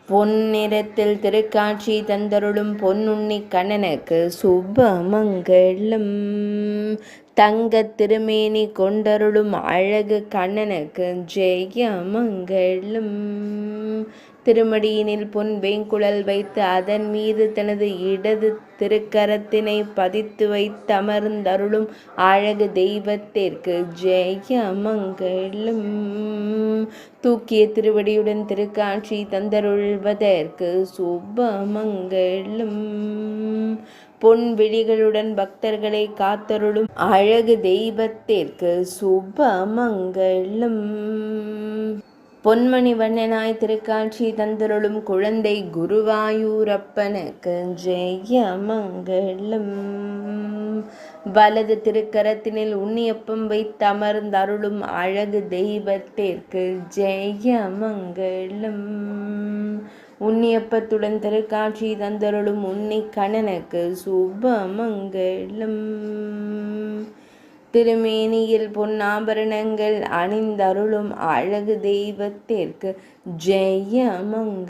பொன்னிறத்தில் திருக்காட்சி தந்தருளும் பொன்னுண்ணி கண்ணனுக்கு சுபமங்களம். தங்கத் திருமேனி கொண்டருளும் அழகு கண்ணனுக்கு ஜெயமங்களம். திருமடியினில் பொன் வேங்குழல் வைத்து அதன் மீது தனது இடது திருக்கரத்தினை பதித்து வைத்தமர்ந்தருளும் அழகு தெய்வத்திற்கு ஜெயமங்களம். தூக்கிய திருவடியுடன் திருக்காட்சி தந்தருள்வதற்கு சுபமங்களம். பொன் விழிகளுடன் பக்தர்களை காத்தருளும் அழகு தெய்வத்திற்கு சுபமங்களம். பொன்மணி வண்ணனாய் திருக்காட்சி தந்தருளும் குழந்தை குருவாயூரப்பனுக்கு ஜெயமங்களம். வலது திருக்கரத்தினில் உண்ணியப்பம் வைத்து அமர்ந்தருளும் அழகு தெய்வத்திற்கு ஜெயமங்களம். உண்ணியப்பத்துடன் திருக்காட்சி தந்தருளும் உண்ணி கண்ணனுக்கு சுபமங்களம். திருமேனியில் பொன்னாபரணங்கள் அணிந்தருளும் அழகு தெய்வத்திற்கு ஜெயமங்களம்.